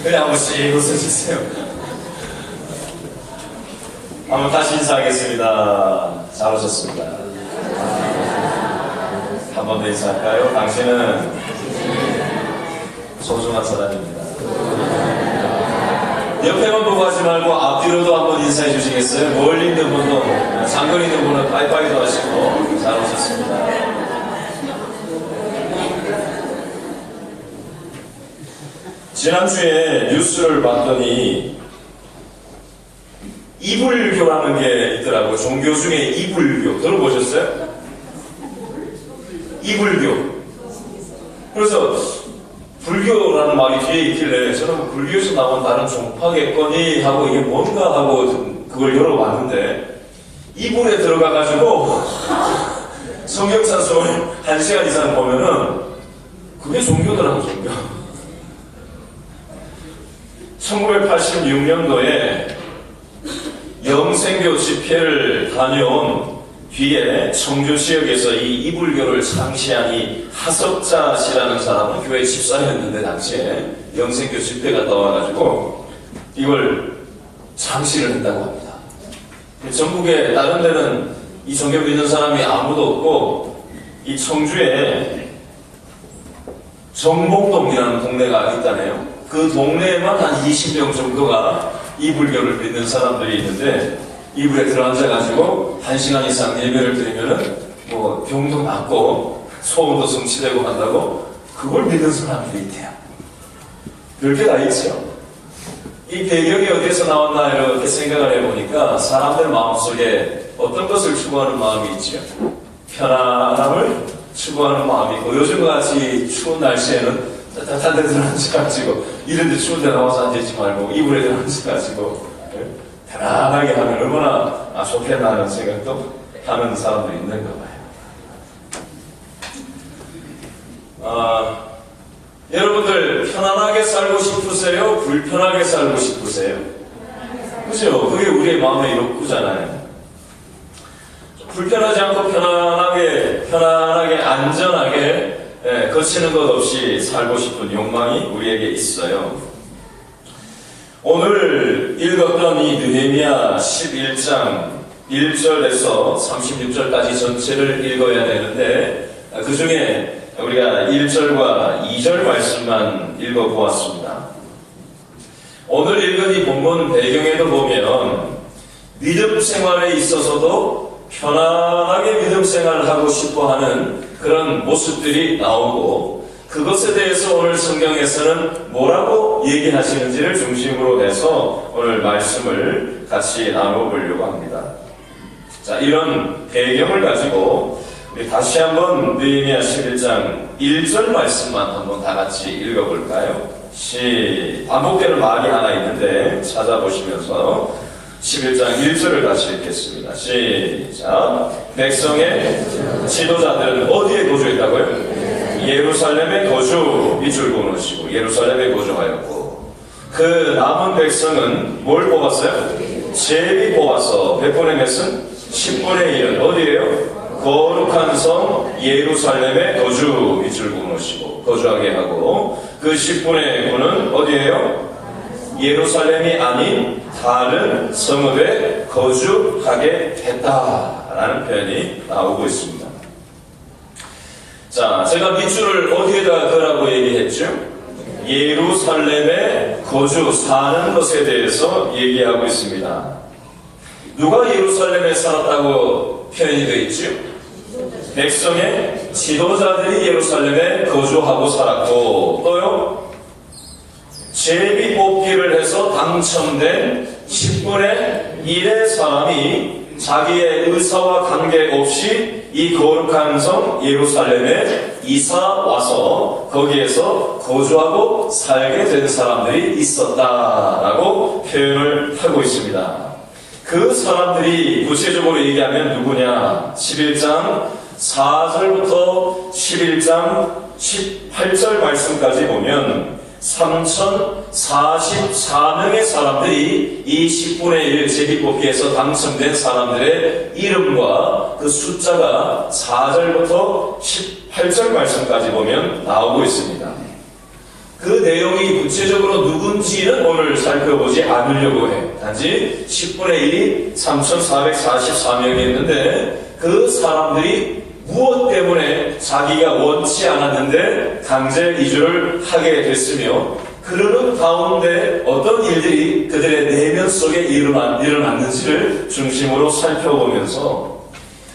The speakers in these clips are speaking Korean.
그냥 한번 씩 웃어주세요. 한번 다시 인사하겠습니다. 잘 오셨습니다. 한 번 더 인사할까요? 당신은 소중한 사람입니다. 옆에만 보고 하지 말고 앞뒤로도 한번 인사해 주시겠어요? 멀리 있는 분도, 장거리 있는 분은 빠이빠이도 하시고. 잘 오셨습니다. 지난주에 뉴스를 봤더니 이불교라는 게 있더라고요. 종교 중에 이불교. 들어보셨어요? 이불교. 그래서 불교라는 말이 뒤에 있길래 저는 불교에서 나온 다른 종파겠거니 하고 이게 뭔가 하고 그걸 열어봤는데 이불에 들어가가지고 성경찬송을 1시간 이상 보면은 그게 종교더라고, 종교. 1986년도에 영생교 집회를 다녀온 뒤에 청주 지역에서 이 이불교를 창시한 이 하석자 씨라는 사람은 교회 집사였는데 당시에 영생교 집회 갔다 와가지고 이걸 창시를 했다고 합니다. 전국에 다른 데는 이 종교 믿는 사람이 아무도 없고 이 청주에 정복동이라는 동네가 있다네요. 그 동네에만 한 20명 정도가 이불교를 믿는 사람들이 있는데 이불에 들어앉아가지고 1시간 이상 예배를 드리면은 뭐 병도 낫고 소원도 성취되고 한다고 그걸 믿는 사람들이 있대요. 별게 다 있죠. 이 배경이 어디에서 나왔나 이렇게 생각을 해보니까 사람들 마음속에 어떤 것을 추구하는 마음이 있죠. 편안함을 추구하는 마음이 있고 요즘같이 추운 날씨에는 따뜻한 데 들어앉아가지고 이런 데 추운 데 나와서 앉아있지 말고 이불에 들어앉아가지고 편안하게 하면 얼마나 좋겠나 하는 생각도 하는 사람들이 있는가 봐요. 여러분들 편안하게 살고 싶으세요? 불편하게 살고 싶으세요? 그죠? 그게 우리의 마음의 욕구잖아요. 불편하지 않고 편안하게 안전하게 거치는 것 없이 살고 싶은 욕망이 우리에게 있어요. 오늘 읽었던 이 느헤미야 11장 1절에서 36절까지 전체를 읽어야 되는데 그 중에 우리가 1절과 2절 말씀만 읽어보았습니다. 오늘 읽은 이 본문 배경에도 보면 믿음 생활에 있어서도 편안하게 믿음 생활을 하고 싶어하는 그런 모습들이 나오고 그것에 대해서 오늘 성경에서는 뭐라고 얘기하시는지를 중심으로 해서 오늘 말씀을 같이 나눠보려고 합니다. 자, 이런 배경을 가지고 우리 다시 한번 느헤미야 11장 1절 말씀만 한번 다 같이 읽어볼까요? 반복되는 말이 하나 있는데 찾아보시면서 11장 1절을 다시 읽겠습니다. 시작. 백성의 지도자들은 어디에 거주했다고요? 예루살렘에 거주 밑줄 그어놓으시고 예루살렘에 거주하였고 그 남은 백성은 뭘 뽑았어요? 제비 뽑아서 100분의 몇은? 10분의 1은 어디에요? 거룩한 성 예루살렘에 거주 밑줄 그어놓으시고 거주하게 하고 그 10분의 9는 어디에요? 예루살렘이 아닌 다른 성읍에 거주하게 했다라는 표현이 나오고 있습니다. 자, 제가 밑줄을 어디에다 그라고 얘기했죠? 예루살렘에 거주 사는 것에 대해서 얘기하고 있습니다. 누가 예루살렘에 살았다고 표현이 되어 있죠? 백성의 지도자들이 예루살렘에 거주하고 살았고 또요? 제비 뽑기를 해서 당첨된 10분의 1의 사람이 자기의 의사와 관계없이 이 거룩한 성 예루살렘에 이사 와서 거기에서 거주하고 살게 된 사람들이 있었다라고 표현을 하고 있습니다. 그 사람들이 구체적으로 얘기하면 누구냐? 11장 4절부터 11장 18절 말씀까지 보면 3044명의 사람들이 이 10분의 1 제비뽑기에서 당첨된 사람들의 이름과 그 숫자가 4절부터 18절 말씀까지 보면 나오고 있습니다. 그 내용이 구체적으로 누군지 수치는 오늘 살펴보지 않으려고 해. 단지 10분의 1이 3,444명이었는데 그 사람들이 무엇 때문에 자기가 원치 않았는데 강제 이주를 하게 됐으며 그러는 가운데 어떤 일들이 그들의 내면 속에 일어났는지를 중심으로 살펴보면서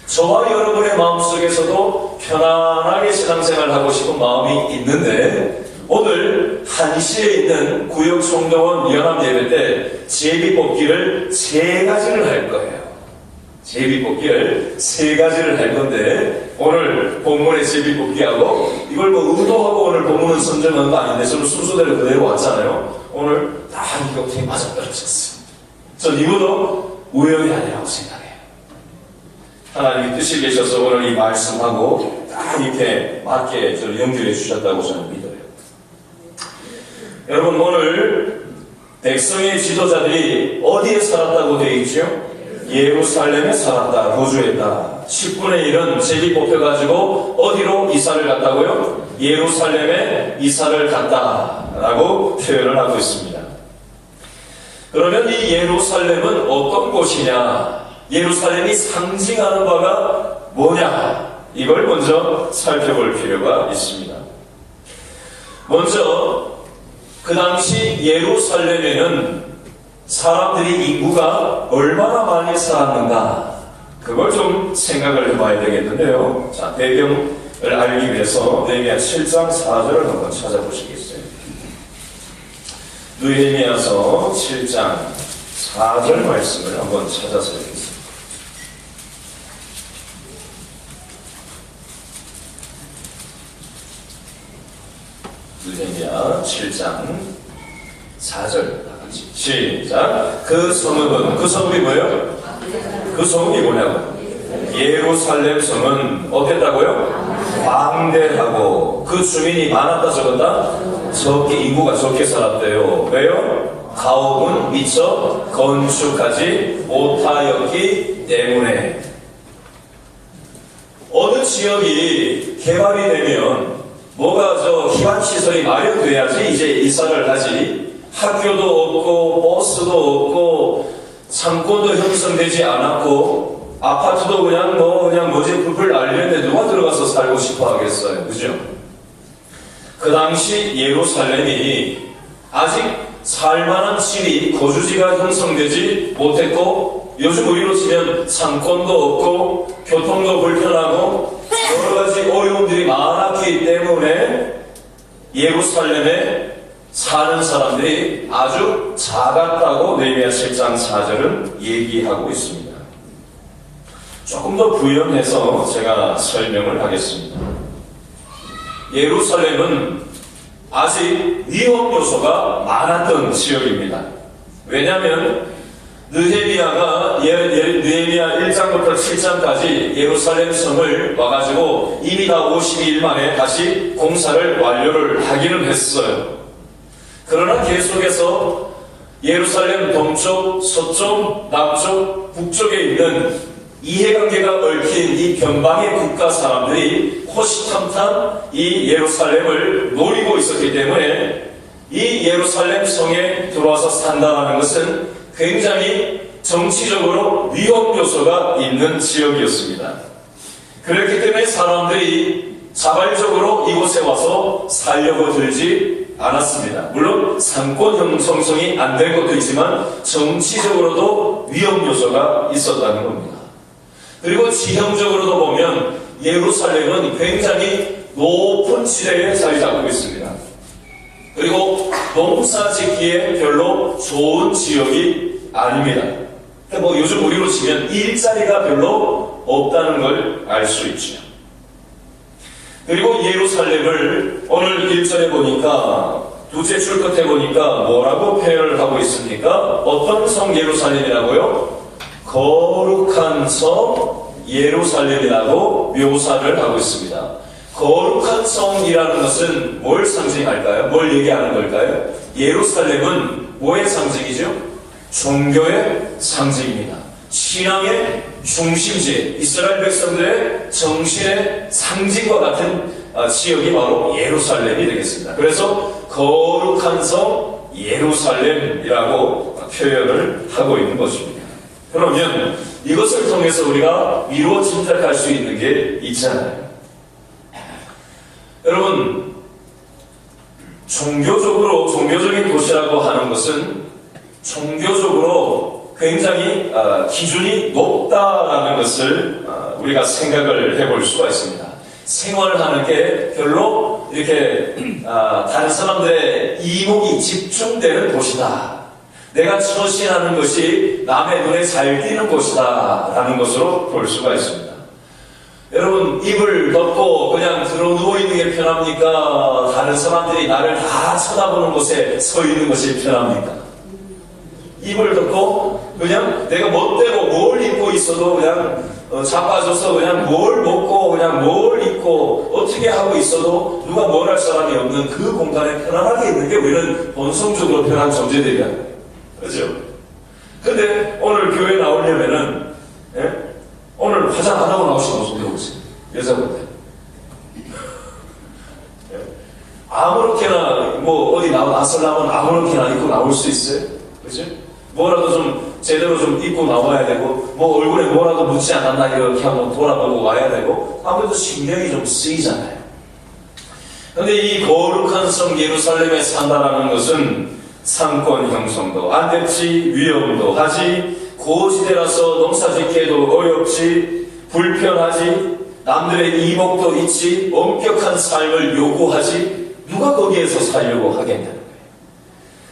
저와 여러분의 마음속에서도 편안하게 신앙생활을 하고 싶은 마음이 있는데 오늘 1시에 있는 구역총동원 연합예배 때 제비뽑기를 3가지를 할 거예요. 제비뽑기를 3가지를 할 건데 오늘 본문의 제비뽑기하고 이걸 뭐 의도하고 오늘 본문은 선정한 거 아닌데 저는 순서대로 그대로 왔잖아요. 오늘 딱 이거 어떻게 맞아떨어졌어요. 전 이거도 우연이 아니라고 생각해요. 하나님이 뜻이 계셔서 오늘 이 말씀하고 딱 이렇게 맞게 저를 연결해 주셨다고 저는 믿어요. 여러분 오늘 백성의 지도자들이 어디에 살았다고 되어 있죠? 예루살렘에 살았다, 거주했다. 10분의 1은 제비 뽑혀가지고 어디로 이사를 갔다고요? 예루살렘에 이사를 갔다라고 표현을 하고 있습니다. 그러면 이 예루살렘은 어떤 곳이냐? 예루살렘이 상징하는 바가 뭐냐? 이걸 먼저 살펴볼 필요가 있습니다. 먼저 그 당시 예루살렘에는 사람들이 인구가 얼마나 많이 살았는가 그걸 좀 생각을 해봐야 되겠는데요. 자, 배경을 알기 위해서 느헤미야 7장 4절을 한번 찾아보시겠어요? 느헤미야서 7장 4절 말씀을 한번 찾아서 읽겠습니다. 느헤미야 7장 4절 시작. 그 성읍은 그 성읍이 뭐예요? 그 성읍이 뭐냐고? 예루살렘 성은 어땠다고요? 광대하고 그 주민이 많았다 적었다? 적게 인구가 적게 살았대요. 왜요? 가옥은 미처 건축하지 못하였기 때문에. 어느 지역이 개발이 되면 뭐가 기반시설이 마련돼야지 이제 이사를 하지. 학교도 없고 버스도 없고 상권도 형성되지 않았고 아파트도 그냥 풀풀 날리는데 누가 들어가서 살고 싶어 하겠어요. 그죠? 그 당시 예루살렘이 아직 살만한 지리, 거주지가 형성되지 못했고 요즘 우리로 치면 상권도 없고 교통도 불편하고 여러가지 어려움들이 많았기 때문에 예루살렘에 사는 사람들이 아주 작았다고 느헤미야 7장 4절은 얘기하고 있습니다. 조금 더 부연해서 제가 설명을 하겠습니다. 예루살렘은 아직 위험 요소가 많았던 지역입니다. 왜냐하면 느헤미야가 느헤미야 1장부터 7장까지 예루살렘 성을 와가지고 이미 다 52일 만에 다시 공사를 완료를 하기는 했어요. 그러나 계속해서 예루살렘 동쪽, 서쪽, 남쪽, 북쪽에 있는 이해관계가 얽힌 이 변방의 국가 사람들이 호시탐탐 이 예루살렘을 노리고 있었기 때문에 이 예루살렘 성에 들어와서 산다는 것은 굉장히 정치적으로 위험 요소가 있는 지역이었습니다. 그렇기 때문에 사람들이 자발적으로 이곳에 와서 살려고 들지 않았습니다. 물론 상권 형성이 안 된 것도 있지만 정치적으로도 위험 요소가 있었다는 겁니다. 그리고 지형적으로도 보면 예루살렘은 굉장히 높은 지대에 자리 잡고 있습니다. 그리고 농사 짓기에 별로 좋은 지역이 아닙니다. 요즘 우리로 치면 일자리가 별로 없다는 걸 알 수 있죠. 그리고 예루살렘을 오늘 1절에 보니까 두째 줄 끝에 보니까 뭐라고 표현을 하고 있습니까? 어떤 성 예루살렘이라고요? 거룩한 성 예루살렘이라고 묘사를 하고 있습니다. 거룩한 성이라는 것은 뭘 상징할까요? 뭘 얘기하는 걸까요? 예루살렘은 뭐의 상징이죠? 종교의 상징입니다. 신앙의 중심지, 이스라엘 백성들의 정신의 상징과 같은 지역이 바로 예루살렘이 되겠습니다. 그래서 거룩한 성 예루살렘이라고 표현을 하고 있는 것입니다. 그러면 이것을 통해서 우리가 미루어 짐작할 수 있는 게 있잖아요. 여러분, 종교적인 도시라고 하는 것은 종교적으로 굉장히 기준이 높다라는 것을 우리가 생각을 해볼 수가 있습니다. 생활하는 게 별로 이렇게 다른 사람들의 이목이 집중되는 곳이다. 내가 처신하는 것이 남의 눈에 잘 띄는 곳이다 라는 것으로 볼 수가 있습니다. 여러분, 이불 덮고 그냥 들어 누워있는 게 편합니까? 다른 사람들이 나를 다 쳐다보는 곳에 서 있는 것이 편합니까? 이불 덮고 그냥 내가 멋대로 뭘 입고 있어도 그냥 자빠져서 그냥 뭘 먹고 그냥 뭘 입고 어떻게 하고 있어도 누가 뭘 할 사람이 없는 그 공간에 편안하게 있는 게 우리는 본성적으로 편한 존재들이야. 그렇죠? 근데 오늘 교회 나오려면은 오늘 화장 안 하고 나오시는 손 들어보세요. 여자분들. 아무렇게나 뭐 어디 나서려면 아무렇게나 입고 나올 수 있어요. 그렇죠? 뭐라도 좀 제대로 좀 입고 나와야 되고 뭐 얼굴에 뭐라도 묻지 않았나 이렇게 한번 돌아보고 와야 되고 아무래도 신경이 좀 쓰이잖아요. 그런데 이 거룩한 성 예루살렘에 산다라는 것은 상권 형성도 안 됐지, 위험도 하지, 고지대라서 농사짓기에도 어렵지, 불편하지, 남들의 이목도 있지, 엄격한 삶을 요구하지, 누가 거기에서 살려고 하겠냐는 거예요.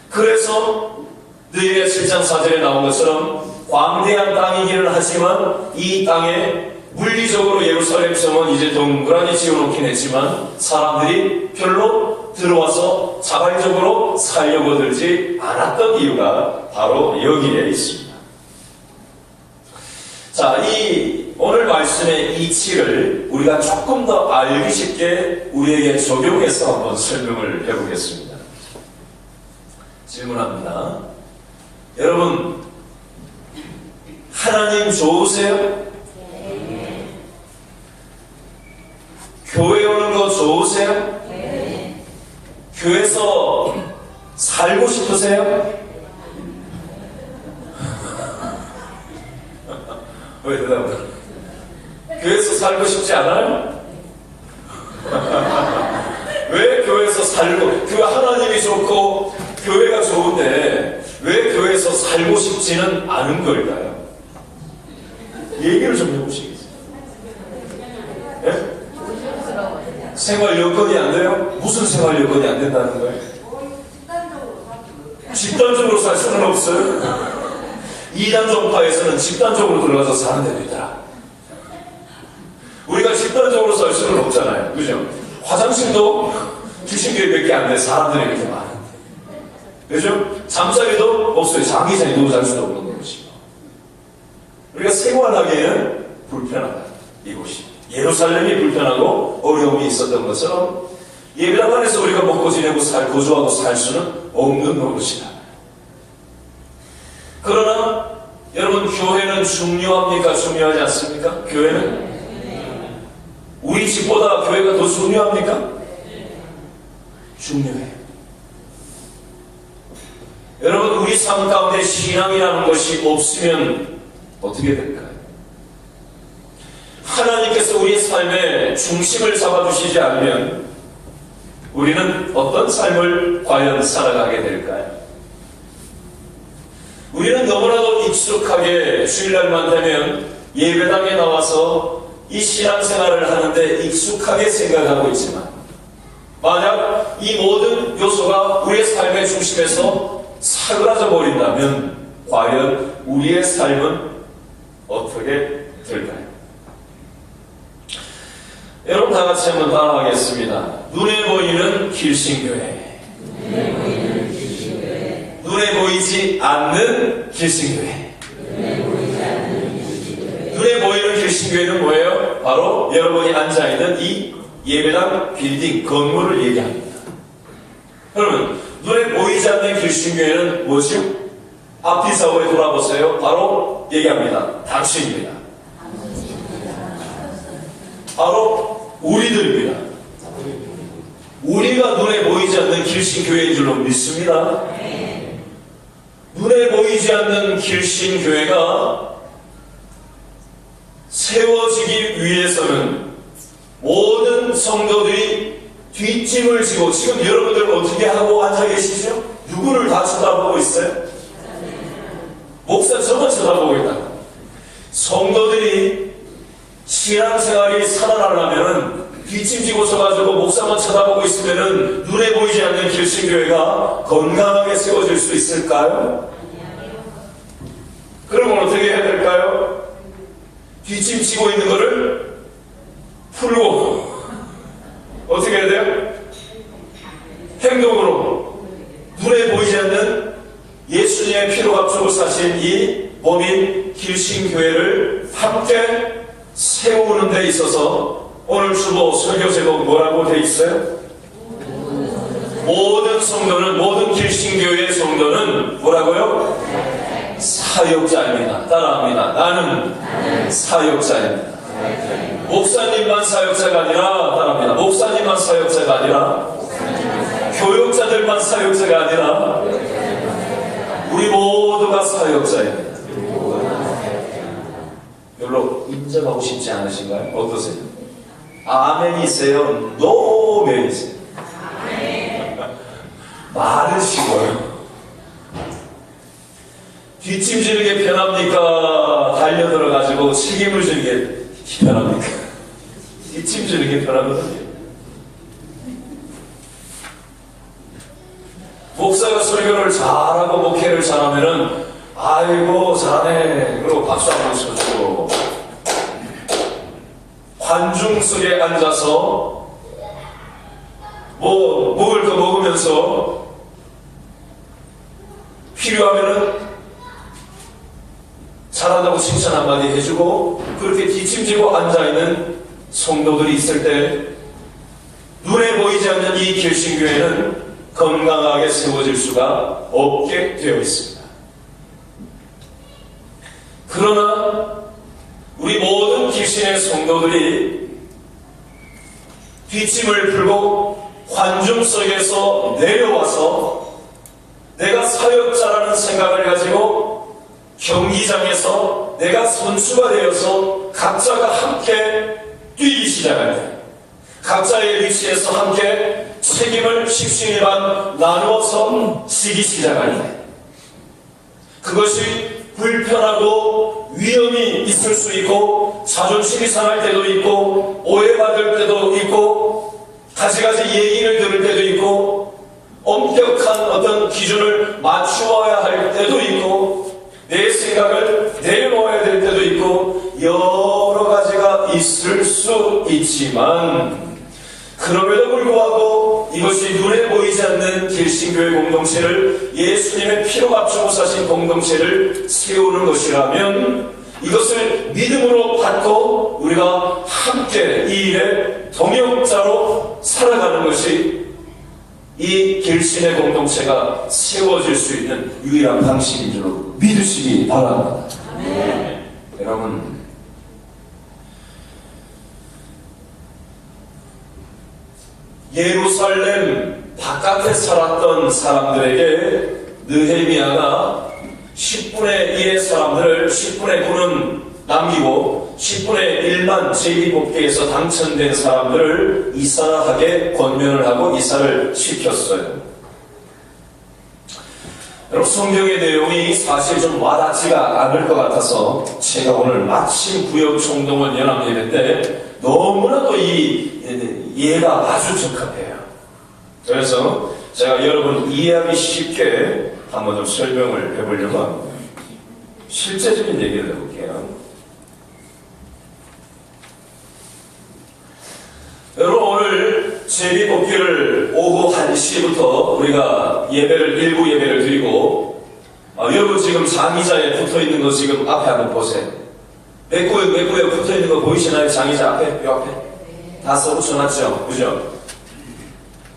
그래서 느헤미야 7장 4절에 나온 것처럼 광대한 땅이기는 하지만 이 땅에 물리적으로 예루살렘 성은 이제 동그라니 지어놓긴 했지만 사람들이 별로 들어와서 자발적으로 살려고 들지 않았던 이유가 바로 여기에 있습니다. 자, 이 오늘 말씀의 이치를 우리가 조금 더 알기 쉽게 우리에게 적용해서 한번 설명을 해보겠습니다. 질문합니다. 여러분, 하나님 좋으세요? 네. 교회 오는 거 좋으세요? 네. 교회에서 살고 싶으세요? 왜 대답을? 교회에서 살고 싶지 않아요? 왜 교회에서 살고, 교회 하나님이 좋고 교회가 좋은데 왜 교회에서 살고 싶지는 않은 걸까요? 얘기를 좀 해보시겠어요? 예? 생활 여건이 안 돼요? 무슨 생활 여건이 안 된다는 거예요? 집단적으로 살 수는 없어요. 이단 종파에서는 집단적으로 들어가서 사는 데도 있더라. 우리가 집단적으로 살 수는 없잖아요. 그죠? 화장실도 주신교회 몇 개 안 돼. 사람들이 이렇게 많은데. 그죠? 잠자리도 없어요. 장기자에 누워 잘 수도 없는 곳이고. 우리가 생활하기에는 불편하다. 이곳이. 예루살렘이 불편하고 어려움이 있었던 것처럼 예배당 안에서 우리가 먹고 지내고 거주하고 살 수는 없는 노릇이다. 그러나 여러분, 교회는 중요합니까? 중요하지 않습니까? 교회는? 우리 집보다 교회가 더 중요합니까? 중요해요. 여러분, 우리 삶 가운데 신앙이라는 것이 없으면 어떻게 될까요? 하나님께서 우리의 삶의 중심을 잡아주시지 않으면 우리는 어떤 삶을 과연 살아가게 될까요? 우리는 너무나도 익숙하게 주일날만 되면 예배당에 나와서 이 신앙생활을 하는데 익숙하게 생각하고 있지만 만약 이 모든 요소가 우리의 삶의 중심에서 사그라져 버린다면 과연 우리의 삶은 어떻게 될까요? 여러분 다 같이 한번 따라하겠습니다. 눈에 보이는 길신교회. 눈에 보이지 않는 길신교회. 눈에 보이는 길신교회는 뭐예요? 바로 여러분이 앉아있는 이 예배당 빌딩, 건물을 얘기합니다. 그러면 눈에 보이지 않는 길신교회는 뭐죠? 앞뒤 좌우에 돌아보세요. 바로 얘기합니다. 당신입니다. 바로 우리들입니다. 우리가 눈에 보이지 않는 길신교회인 줄로 믿습니다. 눈에 보이지 않는 길신교회가 세워지기 위해서는 모든 성도들이 뒷짐을 지고, 지금 여러분들 어떻게 하고 앉아 계시죠? 누구를 다 쳐다보고 있어요? 목사 저만 쳐다보고 있다. 성도들이 신앙생활이 살아나려면 뒷짐지고 서가지고 목사만 쳐다보고 있으면은 눈에 보이지 않는 길신교회가 건강하게 세워질 수 있을까요? 그러면 어떻게 해야 될까요? 뒷짐지고 있는 거를 풀고 어떻게 해야 돼요? 행동으로 눈에 보이지 않는 예수님의 피로 값주고 사신 이 몸인 길신교회를 함께 세우는 데 있어서 오늘 주보 설교 제목 뭐라고 돼 있어요? 모든 성도는, 모든 길신교회의 성도는 뭐라고요? 사역자입니다. 따라합니다. 나는 사역자입니다. 목사님만 사역자가 아니라, 따라합니다. 목사님만 사역자가 아니라, 교역자들만 사역자가 아니라, 우리 모두가 사역자입니다. 별로 인정하고 싶지 않으신가요? 어떠세요? 아멘이세요? 노멘이세요? 말은 쉬워요. 뒷짐지는 게 편합니까? 달려들어가지고 책임을 지는 게 편합니까? 뒷짐지는 게 편하거든요. 목사가 설교를 잘하고 목회를 잘하면은 아이고 잘하네 그러고 박수 한번 쳐주고, 관중 속에 앉아서 뭐 먹을 거 먹으면서 필요하면은 잘한다고 칭찬 한마디 해주고, 그렇게 뒷짐지고 앉아있는 성도들이 있을 때 눈에 보이지 않는 이 길신교회는 건강하게 세워질 수가 없게 되어 있습니다. 그러나 우리 모든 길신의 성도들이 뒷짐을 풀고 관중 속에서 내려와서 내가 사역자라는 생각을 가지고 경기장에서 내가 선수가 되어서 각자가 함께 뛰기 시작할 때, 각자의 위치에서 함께 책임을 십시일반 나누어서 지기 시작할 때, 그것이 불편하고 위험이 있을 수 있고 자존심이 상할 때도 있고 오해받을 때도 있고 가지가지 얘기를 들을 때도 있고 엄격한 어떤 기준을 맞추어야 할 때도 있고 내 생각을 내려놓아야 될 때도 있고 여러 가지가 있을 수 있지만, 그럼에도 불구하고 이것이 눈에 보이지 않는 길신교회 공동체를, 예수님의 피로 값주고 사신 공동체를 세우는 것이라면, 이것을 믿음으로 받고 우리가 함께 이 일에 동역자로 살아가는 것이 이 길신의 공동체가 세워질 수 있는 유일한 방식인 줄로 믿으시기 바랍니다. 네. 여러분, 예루살렘 바깥에 살았던 사람들에게 느헤미야가 10분의 1의 사람들을 10분의 9는 남기고 10분의 1만 제비뽑기에서 당첨된 사람들을 이사하게 권면을 하고 이사를 시켰어요. 여러분, 성경의 내용이 사실 좀 와닿지가 않을 것 같아서 제가 오늘 마침 구역총동원 연합예배 때 너무나도 이 예가 아주 적합해요. 그래서 제가 여러분 이해하기 쉽게 한번 좀 설명을 해보려고 합니다. 실제적인 얘기를 해볼게요. 여러분, 오늘 제비뽑기를 오후 1시부터 우리가 일부 예배를 드리고, 여러분 지금 장의자에 붙어있는 거 지금 앞에 한번 보세요. 몇 구역 붙어있는 거 보이시나요? 장의자 앞에, 요 앞에 다 써붙여놨죠? 그죠?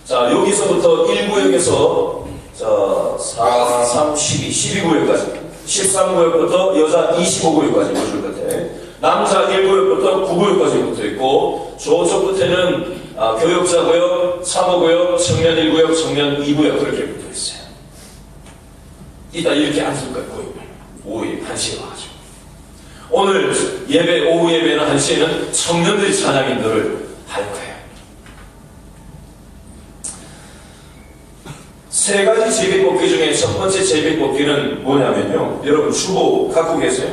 자, 여기서부터 1구역에서 4, 3, 12구역까지 13구역부터 여자 25구역까지 보실 끝에 남자 1구역부터 9구역까지 붙어있고, 저쪽 끝에는 교역자구역, 사무구역, 청년 1구역, 청년 2구역 그렇게 붙어있어요. 이따 이렇게 앉을 거예요. 오후 1시에 와가지고. 오늘 예배, 오후 예배는 1시에는 청년들이 찬양 인도를 할 거예요. 세 가지 제비뽑기 중에 첫 번째 제비뽑기는 뭐냐면요. 여러분 주보 갖고 계세요?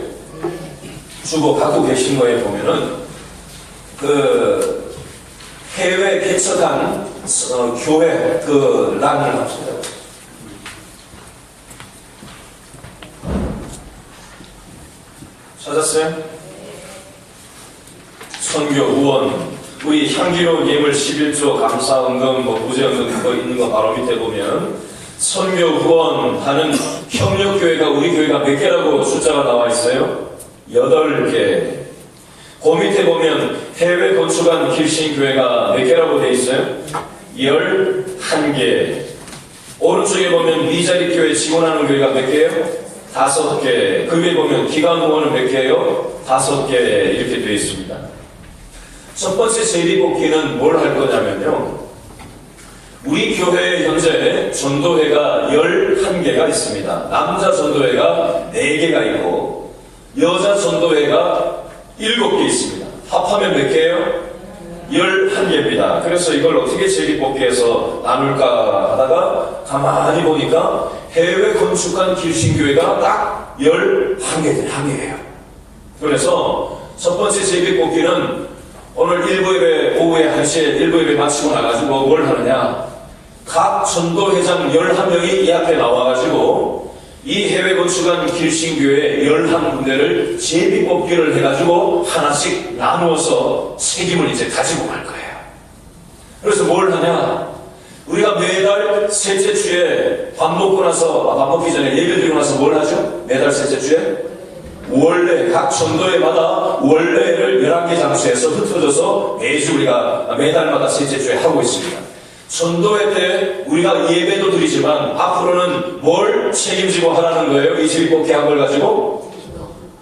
주보 갖고 계신 거에 보면은 그 해외 개척한 교회 그 란을 합시다. 찾았어요? 선교 후원 우리 향기로운 예물 11조 감사헌금 부재헌금 그거 있는 거 바로 밑에 보면 선교 후원하는 협력교회가 우리 교회가 몇 개라고 숫자가 나와 있어요? 8개. 그 밑에 보면 해외 건축한 길신교회가 몇 개라고 돼 있어요? 11개. 오른쪽에 보면 미자리 교회 지원하는 교회가 몇 개예요? 5개. 그 위에 보면 기관 후원은 몇 개예요? 5개. 이렇게 되어 있습니다. 첫 번째 제비뽑기는 뭘 할 거냐면요. 우리 교회에 현재 전도회가 11개가 있습니다. 남자 전도회가 4개가 있고 여자 전도회가 7개 있습니다. 합하면 몇 개예요? 11개입니다. 그래서 이걸 어떻게 제비뽑기해서 나눌까 하다가 가만히 보니까 해외 건축한 길신교회가 딱 11개예요. 그래서 첫 번째 제비뽑기는 오늘 1부 예배, 오후에 1시에 1부 예배 마치고 나가지고 뭘 하느냐. 각 전도회장 11명이 이 앞에 나와가지고 이 해외 건축한 길신교회 11군데를 제비뽑기를 해가지고 하나씩 나누어서 책임을 이제 가지고 갈 거예요. 그래서 뭘 하냐. 우리가 매달 셋째 주에 밥 먹고 나서, 밥 먹기 전에 예배 드리고 나서 뭘 하죠? 매달 셋째 주에? 원래 각 전도회마다 원래를 11개 장소에서 흩어져서 매주 우리가 매달마다 셋째 주에 하고 있습니다. 전도회 때 우리가 예배도 드리지만 앞으로는 뭘 책임지고 하라는 거예요? 이 제비뽑기 한 걸 가지고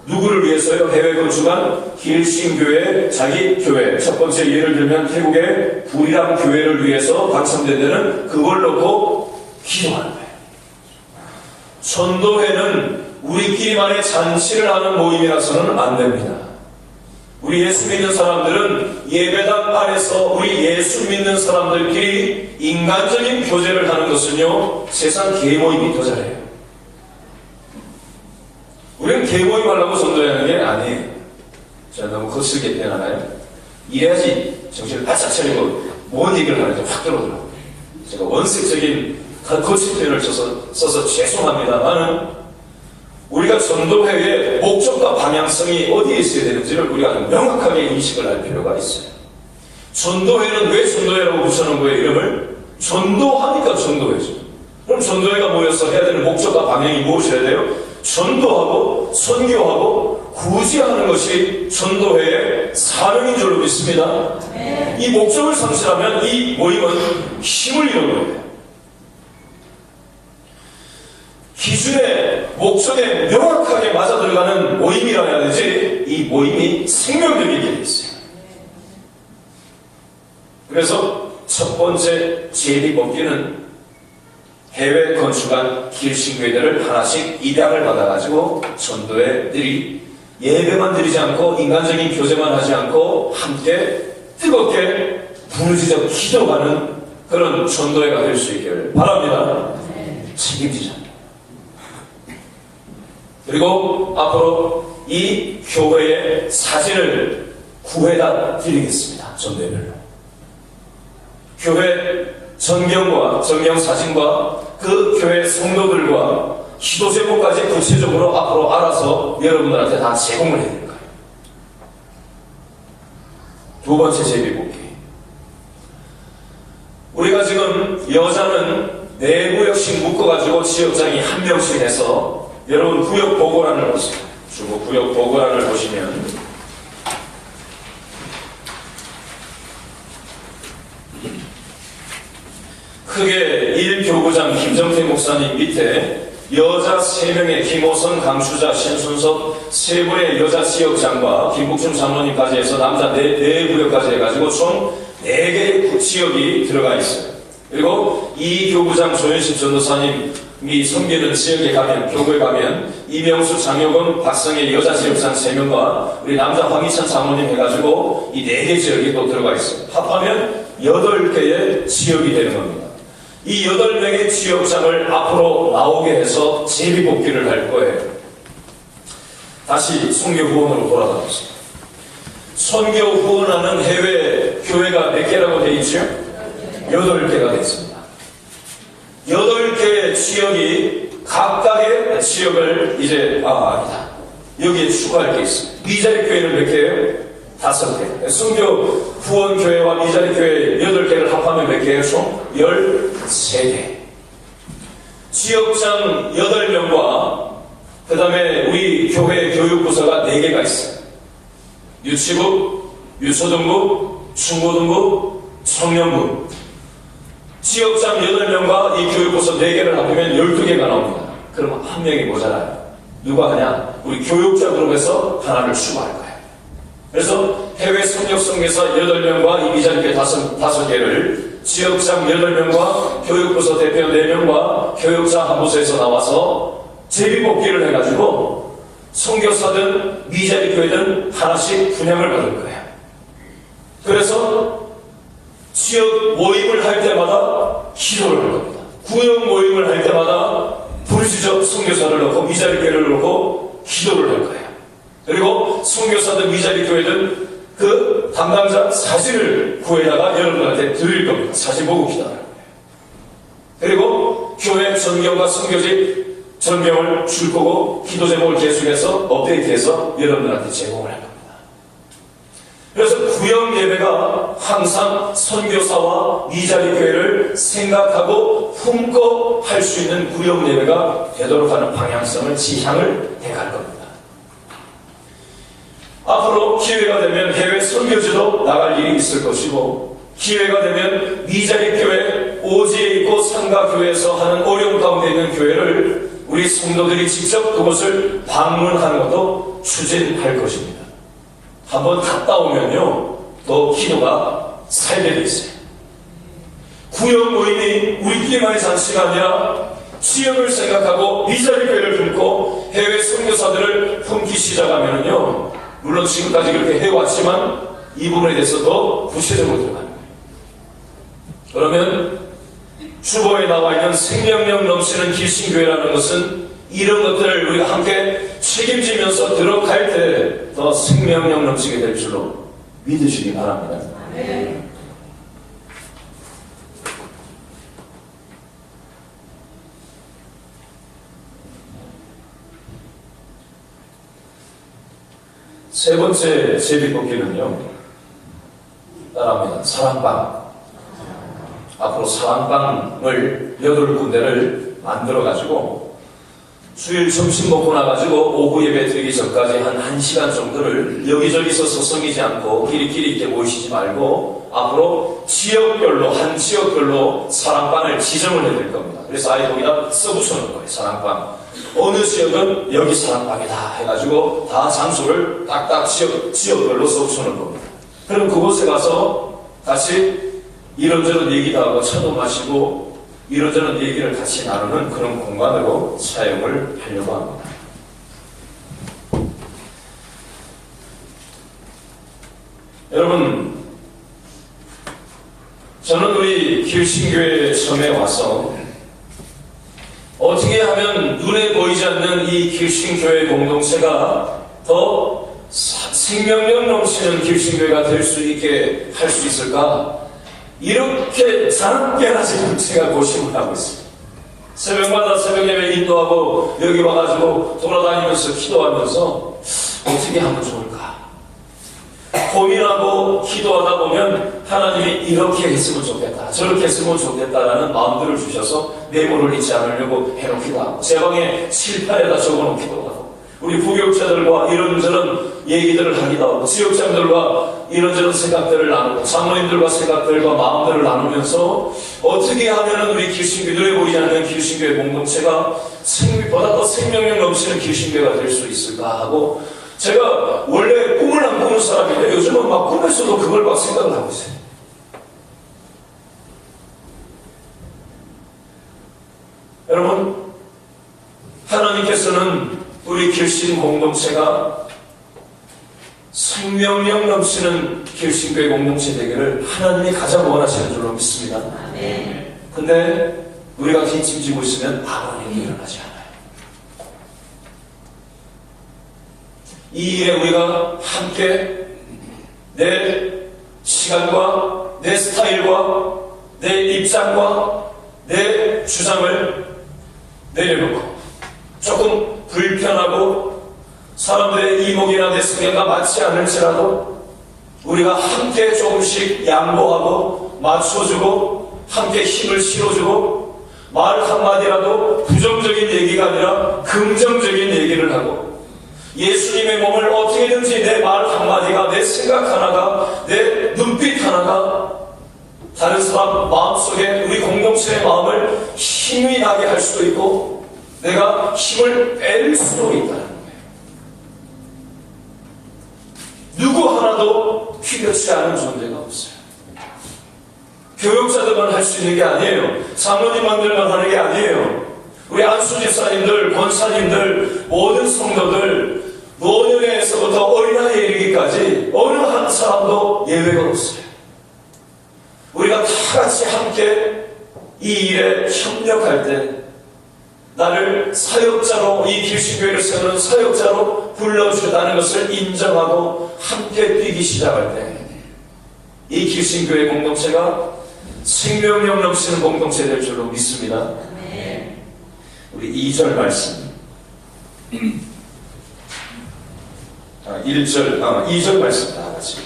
누구를 위해서요? 해외 건축한 길신교회 자기 교회. 첫 번째 예를 들면 태국의 불이랑 교회를 위해서 당첨된 데는 그걸 놓고 기도하는 거예요. 전도회는 우리끼리만의 잔치를 하는 모임이라서는 안 됩니다. 우리 예수 믿는 사람들은 예배당 안에서 우리 예수 믿는 사람들끼리 인간적인 교제를 하는 것은요, 세상 개모임이 더 잘해요. 우리는 개모임 하려고 전도하는 게 아니에요. 제가 너무 거칠게 표현하나요? 이래야지 정신을 바짝 차리고 뭔 얘기를 하는지 확 들어오더라고요. 제가 원색적인 거친 표현을 써서 죄송합니다만 우리가 전도회의 목적과 방향성이 어디에 있어야 되는지를 우리가 명확하게 인식을 할 필요가 있어요. 전도회는 왜 전도회라고 붙여놓은 거예요, 이름을? 전도하니까 전도회죠. 그럼 전도회가 모여서 해야 되는 목적과 방향이 무엇이어야 돼요? 전도하고 선교하고 구제하는 것이 전도회의 사명인 줄로 믿습니다. 이 목적을 상실하면 이 모임은 힘을 잃어버려요. 기준에 목적에 명확하게 맞아 들어가는 모임이라 해야 되지, 이 모임이 생명력이 있게 있어요. 그래서 첫 번째 제비뽑기는 해외 건축한 길신교회들을 하나씩 입양을 받아가지고 전도회들이 예배만 드리지 않고 인간적인 교제만 하지 않고 함께 뜨겁게 부르짖어 기도하는 그런 전도회가 될 수 있기를 바랍니다. 책임지자. 그리고 앞으로 이 교회의 사진을 구해다 드리겠습니다. 전도회별로. 교회 전경과 전경 사진과 그 교회 성도들과 기도 제목까지 구체적으로 앞으로 알아서 여러분들한테 다 제공을 해드릴 거예요. 두 번째 제비뽑기. 우리가 지금 여자는 4구역씩 묶어가지고 지역장이 1명씩 해서 여러분 구역 보고란을 보세요. 주로 구역 보고란을 보시면 크게 1교구장 김정태 목사님 밑에 여자 3명의 김호선, 강수자, 신순석 3분의 여자 지역장과 김국준 장로님까지 해서 남자 4구역까지 해가지고 총 4개의 지역이 들어가 있어요. 그리고 2교구장 조현식 전도사님 이 섬기는 지역에 가면, 교구에 가면 이명수, 장효근, 박성혜 여자 지역장 3명과 우리 남자 황희찬 장모님 해가지고 이 4개 지역이 또 들어가 있어요. 합하면 8개의 지역이 되는 겁니다. 이 8명의 지역장을 앞으로 나오게 해서 제비뽑기를 할 거예요. 다시 선교 후원으로 돌아가 보세요. 선교 후원하는 해외 교회가 몇 개라고 되어 있죠? 8개가 됐습니다. 8개 지역이 각각의 지역을 이제 아니다. 여기에 추가할 게 있어요. 미자리 교회는 몇 개예요? 5개. 선교 후원 교회와 미자리 교회 8개를 합하면 몇 개예요? 총 13개. 지역장 8명과 그 다음에 우리 교회 교육부서가 4개가 있어요. 유치부, 유초등부, 중고등부, 청년부. 지역장 8명과 이 교육부서 4개를 합하면 12개가 나옵니다. 그러면 한 명이 모자라요. 누가 하냐? 우리 교육자 그룹에서 하나를 추가할 거예요. 그래서 해외 성역 선교사 8명과 이 미자리교회 5개를 지역장 8명과 교육부서 대표 4명과 교육자 한 부서에서 나와서 제비뽑기를 해가지고 선교사든 미자리교회든 하나씩 분양을 받을 거예요. 그래서 지역 모임을 할 때마다 기도를 할 겁니다. 구역 모임을 할 때마다 부르짖어 선교사를 넣고 미자리교회를 넣고 기도를 할 거예요. 그리고 선교사든 미자리교회든 그 담당자 사진을 구해다가 여러분한테 드릴 겁니다. 사진 보고 기도할 거예요. 그리고 교회 전경과 선교지 전경을 줄 거고 기도 제목을 계속해서 업데이트해서 여러분들한테 제공을 할 겁니다. 그래서 구역 예배가 항상 선교사와 미자리 교회를 생각하고 품고 할 수 있는 구역 예배가 되도록 하는 방향성을 지향을 해갈 겁니다. 앞으로 기회가 되면 해외 선교지도 나갈 일이 있을 것이고 기회가 되면 미자리 교회, 오지에 있고 상가 교회에서 하는 어려움 가운데 있는 교회를 우리 성도들이 직접 그곳을 방문하는 것도 추진할 것입니다. 한번 갔다 오면요, 더 기도가 살게 돼 있어요. 구역 모임이 우리끼리만의 잔치가 아니라 지역을 생각하고 미자리 교회를 품고 해외 선교사들을 품기 시작하면요, 물론 지금까지 그렇게 해왔지만 이 부분에 대해서 더 구체적으로 들어가는 거예요. 그러면 주보에 나와 있는 생명력 넘치는 길신교회라는 것은 이런 것들을 우리가 함께 책임지면서 들어갈 때 더 생명력 넘치게 될 줄로 믿으시기 바랍니다. 네. 세 번째 제비뽑기는요, 따라합니다. 사랑방. 앞으로 사랑방을 8군데를 만들어가지고 주일 점심 먹고 나가지고 오후 예배 드리기 전까지 한 1시간 정도를 여기저기서 서성이지 않고 끼리끼리 이렇게 모이시지 말고 앞으로 지역별로, 한 지역별로 사랑방을 지정을 해드릴 겁니다. 그래서 아예 거기다 써붙여놓은 거예요. 사랑방. 어느 지역은 여기 사랑방이다 해가지고 다 장소를 딱딱 지역별로 써붙여놓은 겁니다. 그럼 그곳에 가서 같이 이런저런 얘기도 하고 차도 마시고 이런저런 얘기를 같이 나누는 그런 공간으로 사용을 하려고 합니다. 여러분, 저는 우리 길신교회에 처음에 와서 어떻게 하면 눈에 보이지 않는 이 길신교회 공동체가 더 생명력 넘치는 길신교회가 될 수 있게 할 수 있을까? 이렇게 자랑깨나 지금 제가 고심을 하고 있습니다. 새벽마다 새벽 예배 인도하고 여기 와가지고 돌아다니면서 기도하면서 어떻게 하면 좋을까? 고민하고 기도하다 보면 하나님이 이렇게 했으면 좋겠다, 저렇게 했으면 좋겠다라는 마음들을 주셔서 메모를 잊지 않으려고 해놓기도 하고 제 방에 칠판에다 적어놓기도 하고 우리 부교육자들과 이런저런 얘기들을 하기도 하고 지역장들과 이런저런 생각들을 나누고 장로님들과 생각들과 마음들을 나누면서 어떻게 하면 우리 길신교회, 눈에 보이지 않는 길신교회 공동체가 보다 더 생명력 넘치는 길신교회가 될 수 있을까 하고 제가 원래 꿈을 안 꾸는 사람인데 요즘은 막 꿈에서도 그걸 막 생각을 하고 있어요. 여러분, 하나님께서는 우리 길신 공동체가 생명력 넘치는 길신교회 공동체 되기를 하나님이 가장 원하시는 줄로 믿습니다. 근데 우리가 기침지고 있으면 아무런 일이 일어나지 않아요. 이 일에 우리가 함께 내 시간과 내 스타일과 내 입장과 내 주장을 내려놓고 조금 불편하고 사람들의 이목이나 내 성향과 맞지 않을지라도 우리가 함께 조금씩 양보하고 맞춰주고 함께 힘을 실어주고 말 한마디라도 부정적인 얘기가 아니라 긍정적인 얘기를 하고 예수님의 몸을 어떻게든지 내 말 한마디가, 내 생각 하나가, 내 눈빛 하나가 다른 사람 마음속에 우리 공동체의 마음을 힘이 나게 할 수도 있고 내가 힘을 뺄 수도 있다는 거예요. 누구 하나도 필요치 않은 존재가 없어요. 교육자들만 할 수 있는 게 아니에요. 장로님만들만 하는 게 아니에요. 우리 안수 집사님들, 권사님들, 모든 성도들, 노년에서부터 어린아이에 이르기까지 어느 한 사람도 예외가 없어요. 우리가 다 같이 함께 이 일에 협력할 때 나를 사역자로, 이 길신교회를 세우는 사역자로 불러주다는 것을 인정하고 함께 뛰기 시작할 때 이 길신교회 공동체가 생명력 넘치는 공동체 될 줄로 믿습니다. 우리 2절 말씀 2절 말씀 다 같이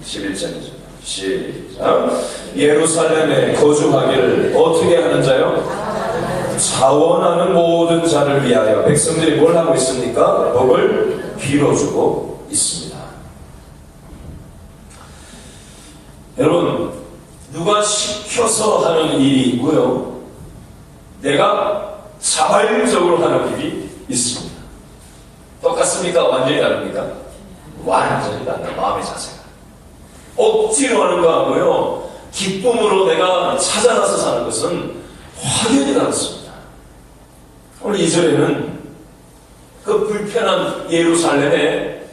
11절 시작. 예루살렘에 거주하기를 어떻게 하는 자요? 자원하는 모든 자를 위하여 백성들이 뭘 하고 있습니까? 복을 빌어주고 있습니다. 여러분, 누가 시켜서 하는 일이 있고요, 내가 자발적으로 하는 일이 있습니다. 똑같습니까? 완전히 다릅니까? 완전히 달라. 마음의 자세가 억지로 하는 거하고요, 기쁨으로 내가 찾아나서 사는 것은 확연히 다릅니다. 오늘 2절에는 그 불편한 예루살렘에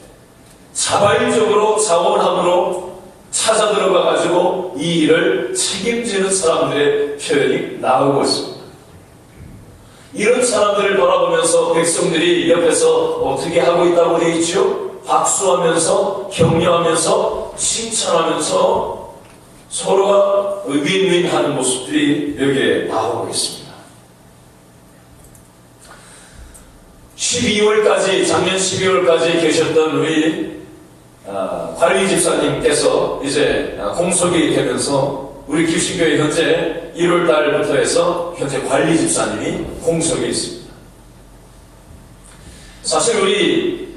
자발적으로 자원함으로 찾아 들어가가지고 이 일을 책임지는 사람들의 표현이 나오고 있습니다. 이런 사람들을 바라보면서 백성들이 옆에서 어떻게 하고 있다고 되어 있죠? 박수하면서 격려하면서 칭찬하면서 서로가 윈윈하는 모습들이 여기에 나오고 있습니다. 12월까지, 작년 12월까지 계셨던 우리 관리 집사님께서 이제 공석이 되면서 우리 길신교회 현재 1월 달부터 해서 현재 관리 집사님이 공석에 있습니다. 사실 우리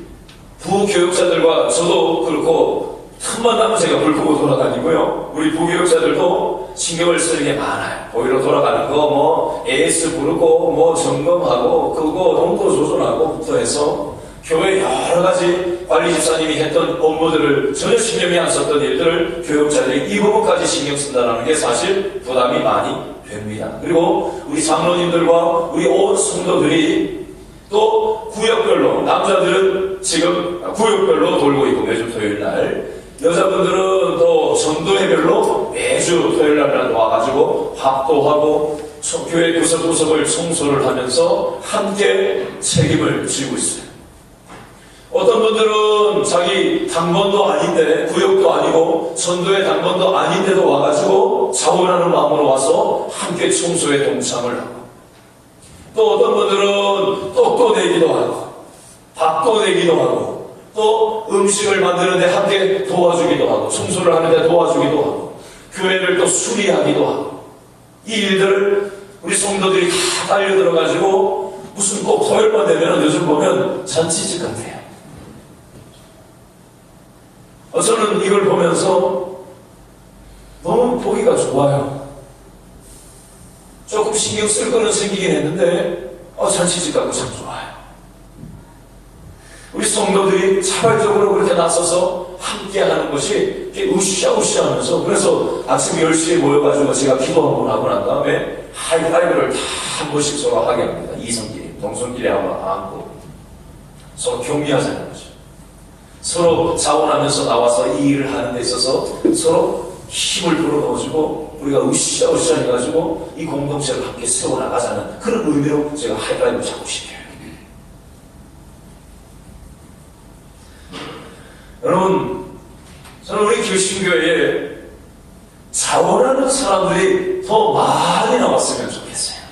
부교육자들과 저도 그렇고 틈만 나면 제가 물 보고 돌아다니고요. 우리 부교육자들도 신경을 쓰는 게 많아요. 보이러 돌아가는 거, 뭐 AS 부르고, 뭐 점검하고, 그거 농도 조절하고부터 해서 교회 여러 가지 관리 집사님이 했던 업무들을 전혀 신경이 안 썼던 일들을 교육자들이 이 부분까지 신경 쓴다는 게 사실 부담이 많이 됩니다. 그리고 우리 장로님들과 우리 온 성도들이 또 구역별로, 남자들은 지금 구역별로 돌고 있고 매주 토요일날, 여자분들은 또 전도회별로 매주 토요일날 와가지고 합도하고 교회 구석구석을 청소를 하면서 함께 책임을 지고 있어요. 어떤 분들은 자기 당번도 아닌데, 구역도 아니고 전도의 당번도 아닌데도 와가지고 자원하는 마음으로 와서 함께 청소에 동참을 하고, 또 어떤 분들은 떡도 내기도 하고 밥도 내기도 하고 또 음식을 만드는데 함께 도와주기도 하고 청소를 하는데 도와주기도 하고 교회를 또 수리하기도 하고, 이 일들을 우리 성도들이 다 달려들어가지고 무슨 꼭 토요일만 되면 요즘 보면 잔치집 같아요. 저는 이걸 보면서 너무 보기가 좋아요. 조금 신경 쓸 거는 생기긴 했는데 잔치집 같고 참 좋아요. 우리 성도들이 자발적으로 그렇게 나서서 함께 하는 것이 으쌰으쌰 하면서, 그래서 아침 10시에 모여가지고 제가 기도 한번 하고 난 다음에 하이파이브를 다 한 번씩 서로 하게 합니다. 이성끼리. 동성끼리 안고 서로 격려하자는 거죠. 서로 자원하면서 나와서 이 일을 하는 데 있어서 서로 힘을 불어넣어주고 우리가 으쌰으쌰 해가지고 이 공동체를 함께 세워나가자는 그런 의미로 제가 하이라이브 잡고 싶어요. 여러분, 저는 우리 교신교회에 자원하는 사람들이 더 많이 나왔으면 좋겠어요.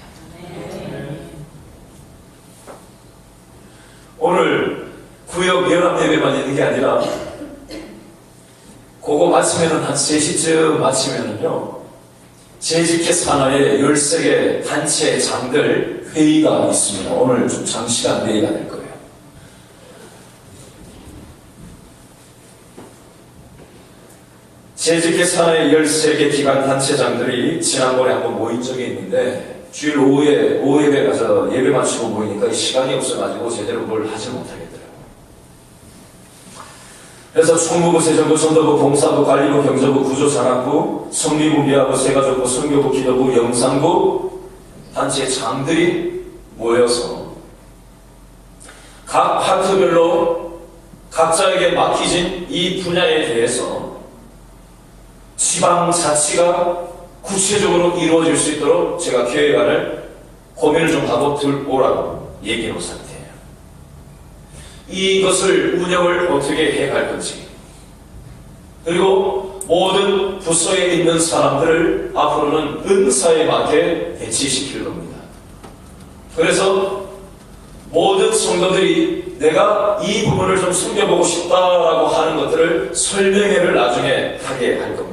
오늘 구역 연합 예배만 있는 게 아니라 그거 마치면은 한 3시쯤 마치면은요 재직회 산하의 13개 단체 장들 회의가 있습니다. 오늘 좀 장시간 회의가 될 거예요. 재직회 산하의 13개 기관 단체장들이 지난번에 한번 모인 적이 있는데 주일 오후에 오후 예배 가서 예배 마치고 모이니까 시간이 없어가지고 제대로 뭘 하지 못하겠더라고요. 그래서 총무부, 세정부, 선도부, 봉사부, 관리부, 경제부, 구조장학부, 성리부, 미화부, 세가족부, 선교부, 기도부, 영상부 단체 장들이 모여서 각 파트별로 각자에게 맡기진 이 분야에 대해서 지방자치가 구체적으로 이루어질 수 있도록 제가 계획안을 고민을 좀 하고 들어오라고 얘기해 놓은 상태예요. 이것을 운영을 어떻게 해갈 건지, 그리고 모든 부서에 있는 사람들을 앞으로는 은사에 맞게 배치시킬 겁니다. 그래서 모든 성도들이 내가 이 부분을 좀 숨겨보고 싶다라고 하는 것들을 설명회를 나중에 하게 할 겁니다.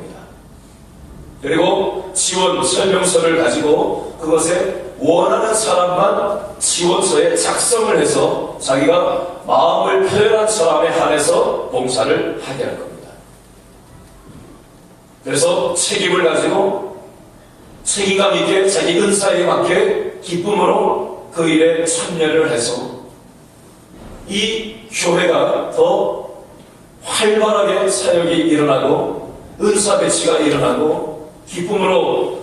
그리고 지원 설명서를 가지고 그것에 원하는 사람만 지원서에 작성을 해서 자기가 마음을 표현한 사람에 한해서 봉사를 하게 할 겁니다. 그래서 책임을 가지고 책임감 있게 자기 은사에 맞게 기쁨으로 그 일에 참여를 해서 이 교회가 더 활발하게 사역이 일어나고 은사 배치가 일어나고 기쁨으로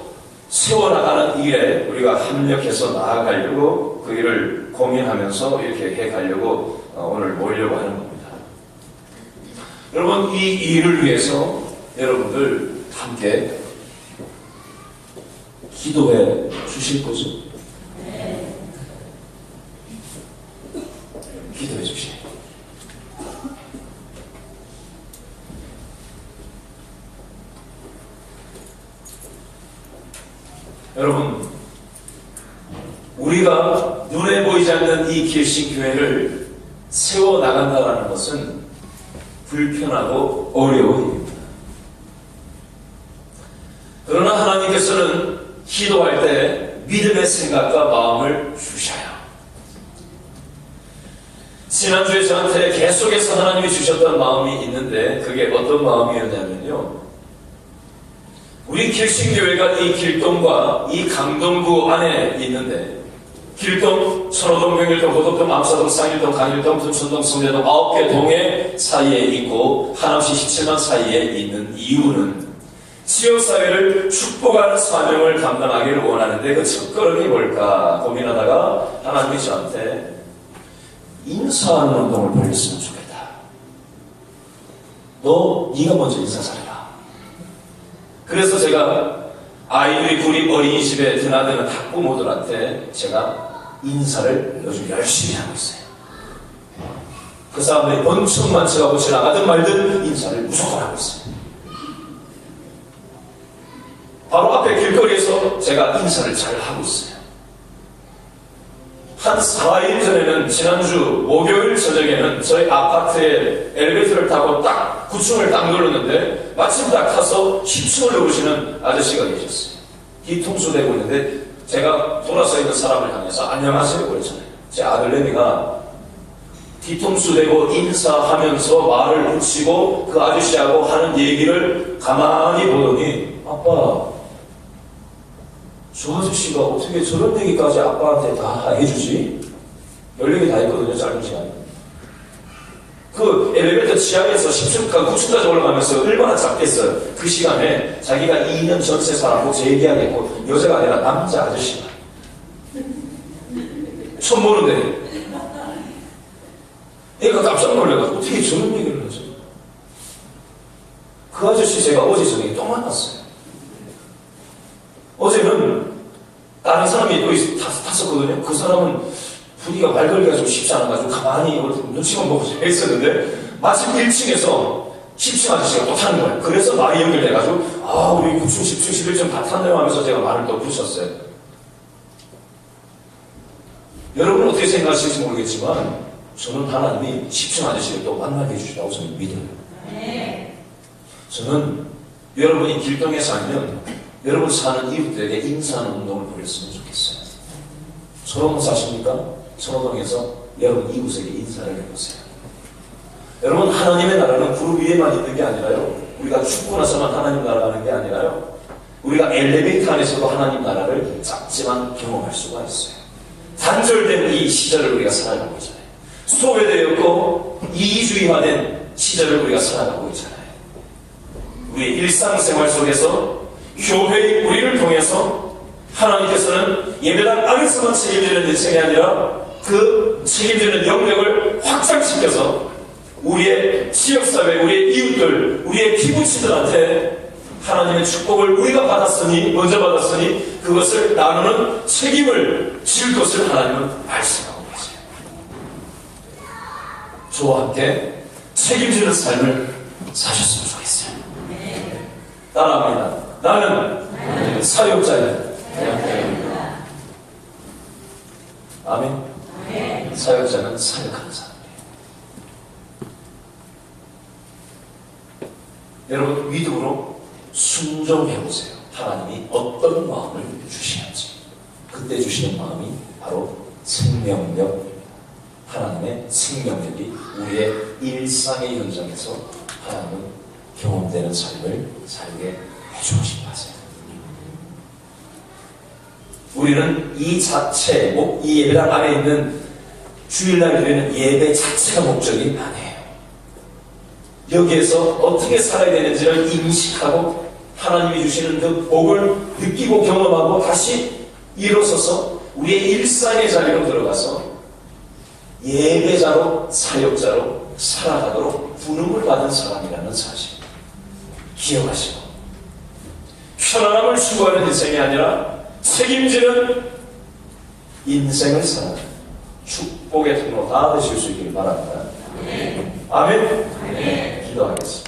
세워나가는 일에 우리가 협력해서 나아가려고 그 일을 고민하면서 이렇게 해가려고 오늘 모이려고 하는 겁니다. 여러분, 이 일을 위해서 여러분들 함께 기도해 주실 거죠? 기도해 주십시오. 여러분, 우리가 눈에 보이지 않는 이 길신교회를 세워나간다는 것은 불편하고 어려운 일입니다. 그러나 하나님께서는 기도할 때 믿음의 생각과 마음을 주셔요. 지난주에 저한테 계속해서 하나님이 주셨던 마음이 있는데 그게 어떤 마음이었냐면요, 우리 길신교회가 이 길동과 이 강동구 안에 있는데 길동, 선호동, 명일동, 고덕동, 암사동, 쌍일동, 강일동, 둔천동, 성내동 9개 동의 사이에 있고 한없이 17만 사이에 있는 이유는 지역사회를 축복하는 사명을 감당하기를 원하는데 그 첫걸음이 뭘까 고민하다가 하나님이 저한테 인사하는 운동을 벌였으면 좋겠다. 네가 먼저 인사 잘해라. 그래서 제가 아이들이 우리 어린이집에 드나드는 학부모들한테 제가 인사를 요즘 열심히 하고 있어요. 그 사람들이 번쩍만 쳐가고 지나가든 말든 인사를 무조건 하고 있어요. 바로 앞에 길거리에서 제가 인사를 잘 하고 있어요. 한 4일 전에는 지난주 목요일 저녁에는 저희 아파트에 엘리베이터를 타고 딱 9층을 딱 눌렀는데 마침 딱 타서 10층을 누르시는 아저씨가 계셨어요. 뒤통수 대고 있는데 제가 돌아서 있는 사람을 향해서 안녕하세요 그랬잖아요. 제 아들내미가 뒤통수 대고 인사하면서 말을 붙이고 그 아저씨하고 하는 얘기를 가만히 보더니 아빠, 저 아저씨가 어떻게 저런 얘기까지 아빠한테 다 해주지? 별 얘기 다 했거든요, 짧은 시간에. 그 엘리베이터 지하에서 10층까지 9층까지 올라가면서 얼마나 작겠어요. 그 시간에 자기가 2년 전세 사람하고 제 얘기하겠고 여자가 아니라 남자 아저씨가 처음 보는데 애가 깜짝 놀라가지고 어떻게 저런 얘기를 하죠? 그 아저씨 제가 어제 저녁에 또 만났어요. 어제는 다른 사람이 또 탔었거든요. 그 사람은 분위기가 말 걸기가 좀 쉽지 않아가지고 가만히 눈치만 보고 했었는데 마침 1층에서 10층 아저씨가 또 타는 거예요. 그래서 말이 연결돼가지고 우리 9층, 10층, 11층 다 탔네요 하면서 제가 말을 또 붙였어요. 여러분은 어떻게 생각하실지 모르겠지만 저는 하나님이 10층 아저씨를 또 만나게 해주시라고 저는 믿어요. 저는 여러분이 길동에 살면 여러분 사는 이웃들에게 인사하는 운동을 벌였으면 좋겠어요. 서로동 사십니까? 서로동에서 여러분 이웃에게 인사를 해보세요. 여러분 하나님의 나라는 그룹 위에만 있는 게 아니라요. 우리가 죽고 나서만 하나님 나라 가는 게 아니라요. 우리가 엘리베이터 안에서도 하나님 나라를 작지만 경험할 수가 있어요. 단절된 이 시절을 우리가 살아가고 있잖아요. 소외되었고 이기주의화된 시절을 우리가 살아가고 있잖아요. 우리의 일상생활 속에서 교회의 우리를 통해서 하나님께서는 예배당 안에서만 책임지는 인생이 아니라 그 책임지는 영역을 확장시켜서 우리의 지역사회, 우리의 이웃들, 우리의 피부치들한테 하나님의 축복을 우리가 먼저 받았으니 그것을 나누는 책임을 질 것을 하나님은 말씀하고 계세요. 저와 함께 책임지는 삶을 사셨으면 좋겠어요. 따라합니다. 나는 사역자야. 아멘. 사역자는 사역하는 사람이에요. 여러분 믿음으로 순종해보세요. 하나님이 어떤 마음을 주시는지. 그때 주시는 마음이 바로 생명력, 하나님의 생명력이 우리의 일상의 현장에서 하나님은 경험되는 삶을 살게 해주고 싶어 하세요. 우리는 이 자체, 이 예배당 안에 있는 주일날 드리는 예배 자체가 목적이 아니에요. 여기에서 어떻게 살아야 되는지를 인식하고 하나님이 주시는 그 복을 느끼고 경험하고 다시 일어서서 우리의 일상의 자리로 들어가서 예배자로 사역자로 살아가도록 부름을 받은 사람이라는 사실 기억하시고 편안함을 추구하는 인생이 아니라 책임지는 인생을 사는 축복의 통로 다 되실 수 있길 바랍니다. 아멘. 기도하겠습니다.